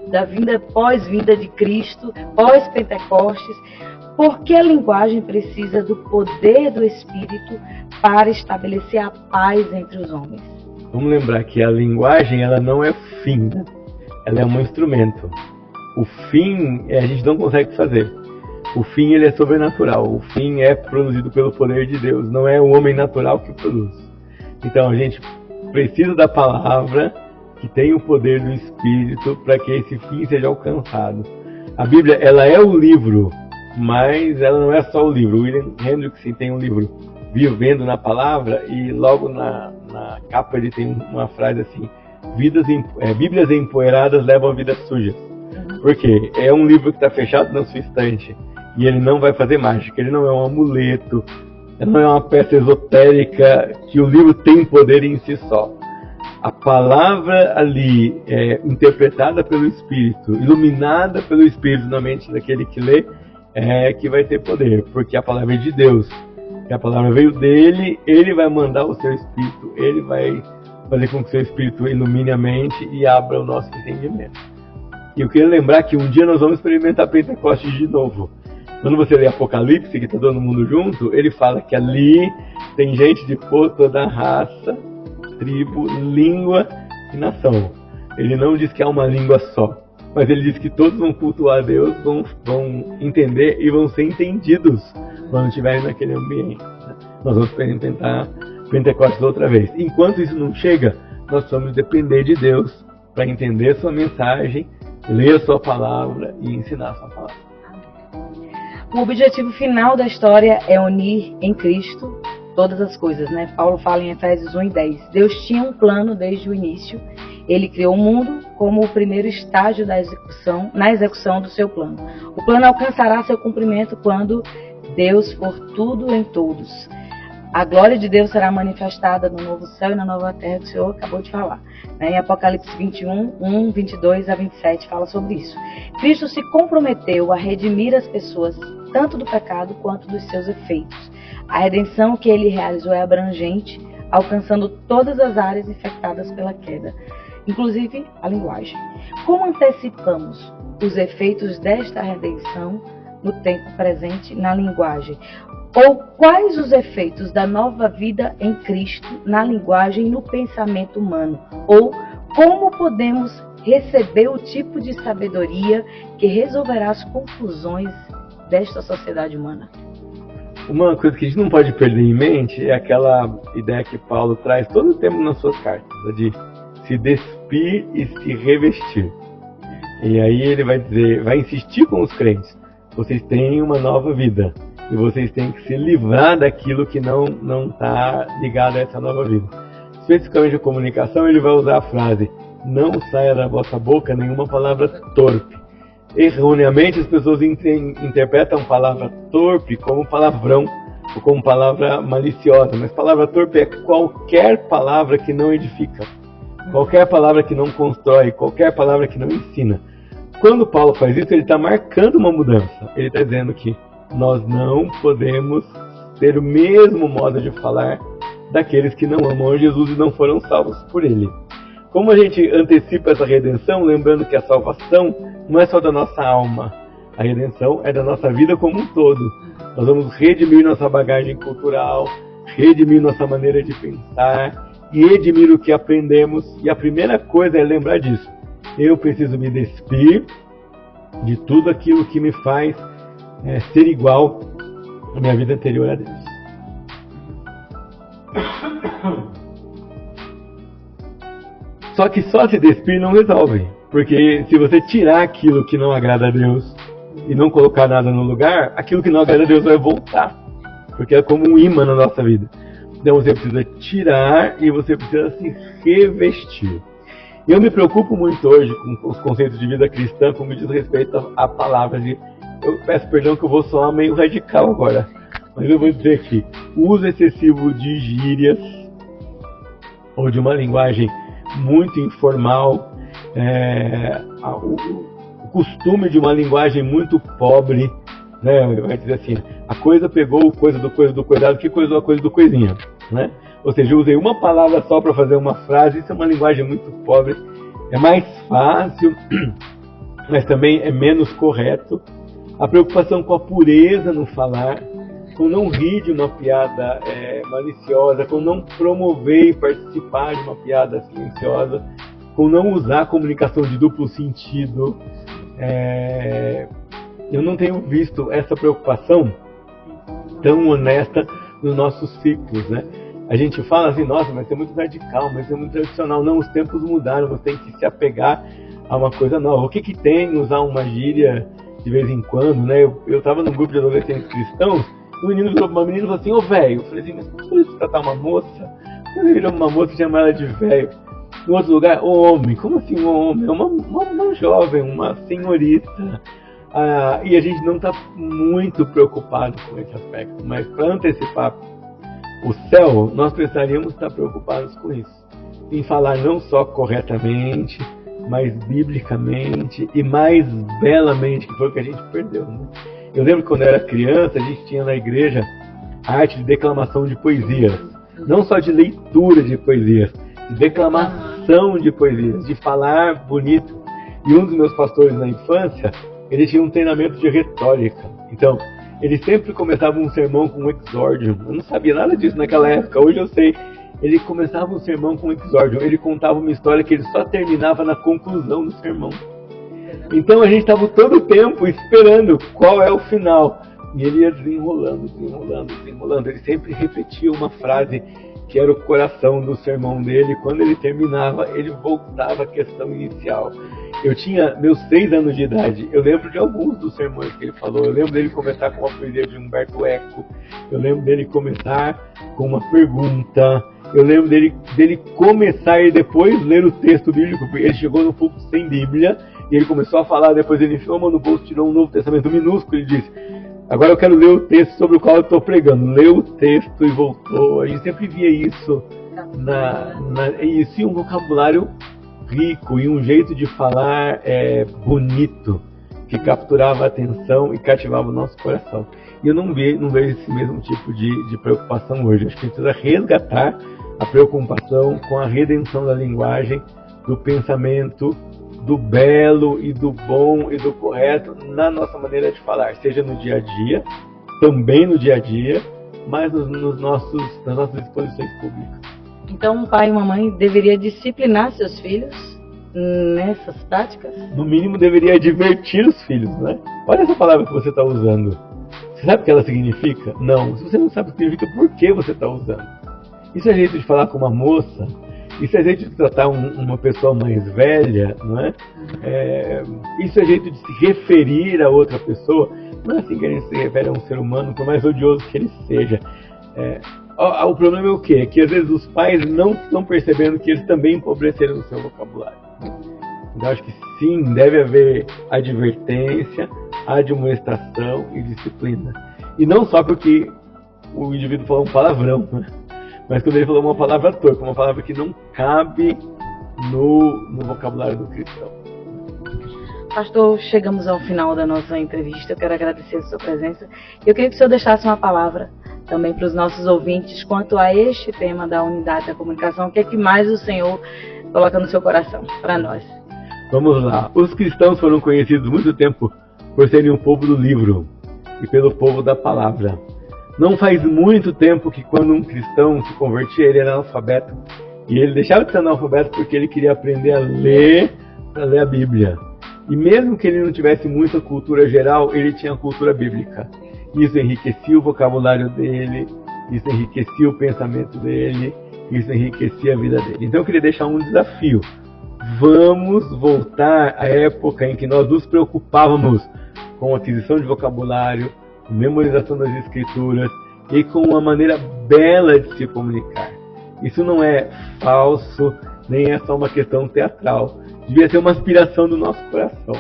da vinda, pós-vinda de Cristo, pós-Pentecostes, por que a linguagem precisa do poder do Espírito para estabelecer a paz entre os homens? Vamos lembrar que a linguagem, ela não é fim, né? Ela é um instrumento. O fim a gente não consegue fazer. O fim, ele é sobrenatural. O fim é produzido pelo poder de Deus. Não é o homem natural que produz. Então a gente precisa da palavra que tem o poder do Espírito para que esse fim seja alcançado. A Bíblia, ela é o livro, mas ela não é só o livro. O William Hendrickson tem um livro, Vivendo na Palavra, e logo na capa ele tem uma frase assim: Bíblias empoeiradas levam vidas sujas. Por quê? É um livro que está fechado na sua estante e ele não vai fazer mágica, ele não é um amuleto, não é uma peça esotérica que o livro tem poder em si só. A palavra ali é interpretada pelo Espírito, iluminada pelo Espírito na mente daquele que lê, é que vai ter poder, porque a palavra é de Deus, que a palavra veio dele, ele vai mandar o seu Espírito, ele vai fazer com que o seu Espírito ilumine a mente e abra o nosso entendimento. E eu queria lembrar que um dia nós vamos experimentar Pentecostes de novo. Quando você lê Apocalipse, que está todo mundo junto, ele fala que ali tem gente de toda raça, tribo, língua e nação. Ele não diz que há uma língua só, mas ele diz que todos vão cultuar a Deus, vão entender e vão ser entendidos quando estiverem naquele ambiente. Nós vamos experimentar Pentecostes outra vez. Enquanto isso não chega, nós vamos depender de Deus para entender sua mensagem, ler a sua palavra e ensinar a sua palavra. O objetivo final da história é unir em Cristo todas as coisas, né? Paulo fala em Efésios 1:10. Deus tinha um plano desde o início. Ele criou o mundo como o primeiro estágio na execução do seu plano. O plano alcançará seu cumprimento quando Deus for tudo em todos. A glória de Deus será manifestada no novo céu e na nova terra que o Senhor acabou de falar. Em Apocalipse 21, 22 a 27 fala sobre isso. Cristo se comprometeu a redimir as pessoas tanto do pecado quanto dos seus efeitos. A redenção que ele realizou é abrangente, alcançando todas as áreas infectadas pela queda, inclusive a linguagem. Como antecipamos os efeitos desta redenção no tempo presente na linguagem? Ou quais os efeitos da nova vida em Cristo na linguagem e no pensamento humano? Ou como podemos receber o tipo de sabedoria que resolverá as confusões desta sociedade humana? Uma coisa que a gente não pode perder em mente é aquela ideia que Paulo traz todo o tempo nas suas cartas, de se despir e se revestir. E aí ele vai insistir com os crentes: vocês têm uma nova vida. E vocês têm que se livrar daquilo que não está ligado a essa nova vida. Especificamente a comunicação, ele vai usar a frase: não saia da vossa boca nenhuma palavra torpe. Erroneamente, as pessoas interpretam a palavra torpe como palavrão, ou como palavra maliciosa. Mas palavra torpe é qualquer palavra que não edifica, qualquer palavra que não constrói, qualquer palavra que não ensina. Quando Paulo faz isso, ele está marcando uma mudança. Ele está dizendo que nós não podemos ter o mesmo modo de falar daqueles que não amam Jesus e não foram salvos por ele. Como a gente antecipa essa redenção, lembrando que a salvação não é só da nossa alma, a redenção é da nossa vida como um todo. Nós vamos redimir nossa bagagem cultural, redimir nossa maneira de pensar e redimir o que aprendemos. E a primeira coisa é lembrar disso: eu preciso me despir de tudo aquilo que me faz ser igual à minha vida anterior a Deus. Só que só se despir não resolve, porque se você tirar aquilo que não agrada a Deus e não colocar nada no lugar, aquilo que não agrada a Deus vai voltar, porque é como um imã na nossa vida. Então você precisa tirar e você precisa se revestir. E eu me preocupo muito hoje com os conceitos de vida cristã, como diz respeito a palavras de... Eu peço perdão que eu vou soar meio radical agora, mas eu vou dizer que o uso excessivo de gírias ou de uma linguagem muito informal, o costume de uma linguagem muito pobre, né? Vai dizer assim: a coisa pegou o coisa do coisado que coisou a coisa do coisinha, né? Ou seja, eu usei uma palavra só para fazer uma frase. Isso é uma linguagem muito pobre, é mais fácil, mas também é menos correto. A preocupação com a pureza no falar, com não rir de uma piada maliciosa, com não promover e participar de uma piada silenciosa, com não usar a comunicação de duplo sentido. Eu não tenho visto essa preocupação tão honesta nos nossos ciclos, né? A gente fala assim, nossa, vai ser muito radical, vai ser muito tradicional. Não, os tempos mudaram, você tem que se apegar a uma coisa nova. O que que tem usar uma gíria de vez em quando, né? Eu tava num grupo de adolescentes cristãos, e um menino virou pra uma menina e falou assim, ô velho. Eu falei assim, mas como você tratar uma moça? Quando ele virou uma moça e chamar ela de velho. No outro lugar, homem. Como assim um homem? É uma jovem, uma senhorita. E a gente não está muito preocupado com esse aspecto. Mas para antecipar o céu, nós precisaríamos estar preocupados com isso. Em falar não só corretamente, mas biblicamente e mais belamente, que foi o que a gente perdeu. Né? Eu lembro que quando eu era criança, a gente tinha na igreja a arte de declamação de poesias. Não só de leitura de poesias, de declamação de poesias, de falar bonito. E um dos meus pastores na infância, ele tinha um treinamento de retórica. Então, ele sempre começava um sermão com um exórdio. Eu não sabia nada disso naquela época, hoje eu sei. Ele começava um sermão com um exórdio. Ele contava uma história que ele só terminava na conclusão do sermão. Então a gente estava todo o tempo esperando qual é o final. E ele ia desenrolando. Ele sempre repetia uma frase que era o coração do sermão dele. Quando ele terminava, ele voltava à questão inicial. Eu tinha meus 6 anos de idade. Eu lembro de alguns dos sermões que ele falou. Eu lembro dele começar com uma poesia de Humberto Eco. Eu lembro dele começar com uma pergunta. Eu lembro dele começar e depois ler o texto bíblico. Porque ele chegou no púlpito sem Bíblia. E ele começou a falar. Depois ele enfiou a mão no bolso, tirou um Novo Testamento minúsculo e disse: agora eu quero ler o texto sobre o qual eu estou pregando. Leu o texto e voltou. A gente sempre via isso. Isso e um vocabulário rico e um jeito de falar bonito, que capturava a atenção e cativava o nosso coração. E eu não vejo esse mesmo tipo de preocupação hoje. Acho que a gente precisa resgatar a preocupação com a redenção da linguagem, do pensamento, do belo e do bom e do correto na nossa maneira de falar, seja no dia a dia, também no dia a dia, mas nas nossas exposições públicas. Então, um pai e uma mãe deveria disciplinar seus filhos nessas práticas? No mínimo, deveria advertir os filhos, né? Olha essa palavra que você está usando. Você sabe o que ela significa? Não. Se você não sabe o que significa, por que você está usando? Isso é jeito de falar com uma moça? Isso é jeito de tratar uma pessoa mais velha, não é? Isso é jeito de se referir a outra pessoa. Não é assim que a gente se refere a um ser humano, por mais odioso que ele seja. O problema é o quê? É que às vezes os pais não estão percebendo que eles também empobreceram o seu vocabulário. Então acho que sim, deve haver advertência, admoestação e disciplina. E não só porque o indivíduo falou um palavrão, né? Mas quando ele falou uma palavra torta, uma palavra que não cabe no vocabulário do cristão. Pastor, chegamos ao final da nossa entrevista. Eu quero agradecer a sua presença. Eu queria que o senhor deixasse uma palavra também para os nossos ouvintes quanto a este tema da unidade da comunicação. O que é que mais o Senhor coloca no seu coração para nós? Vamos lá. Os cristãos foram conhecidos muito tempo por serem um povo do livro e pelo povo da palavra. Não faz muito tempo que quando um cristão se convertia, ele era analfabeto. E ele deixava de ser analfabeto porque ele queria aprender a ler a Bíblia. E mesmo que ele não tivesse muita cultura geral, ele tinha cultura bíblica. Isso enriquecia o vocabulário dele, isso enriquecia o pensamento dele, isso enriquecia a vida dele. Então eu queria deixar um desafio. Vamos voltar à época em que nós nos preocupávamos com a aquisição de vocabulário, com memorização das escrituras e com uma maneira bela de se comunicar. Isso não é falso, nem é só uma questão teatral. Devia ser uma aspiração do nosso coração.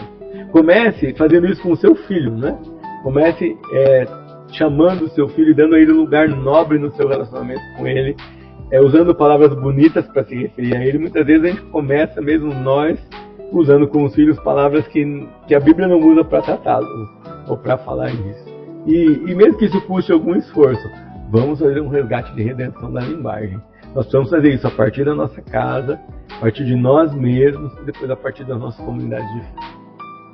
Comece fazendo isso com o seu filho, né? Comece chamando o seu filho e dando a ele um lugar nobre no seu relacionamento com ele, usando palavras bonitas para se referir a ele. Muitas vezes a gente começa, mesmo nós, usando com os filhos palavras que a Bíblia não usa para tratá-los ou para falar nisso. E mesmo que isso custe algum esforço, vamos fazer um resgate de redenção da linguagem. Nós precisamos fazer isso a partir da nossa casa, a partir de nós mesmos e depois a partir da nossa comunidade de fé.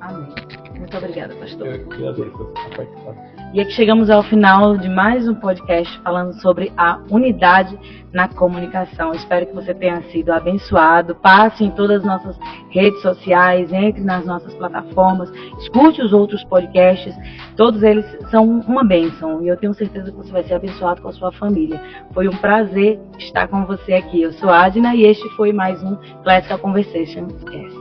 Amém. Muito obrigada, pastor. Eu que agradeço a participação. E aqui chegamos ao final de mais um podcast falando sobre a unidade na comunicação. Espero que você tenha sido abençoado. Passe em todas as nossas redes sociais, entre nas nossas plataformas, escute os outros podcasts. Todos eles são uma bênção e eu tenho certeza que você vai ser abençoado com a sua família. Foi um prazer estar com você aqui. Eu sou Adna e este foi mais um Classical Conversations Cast.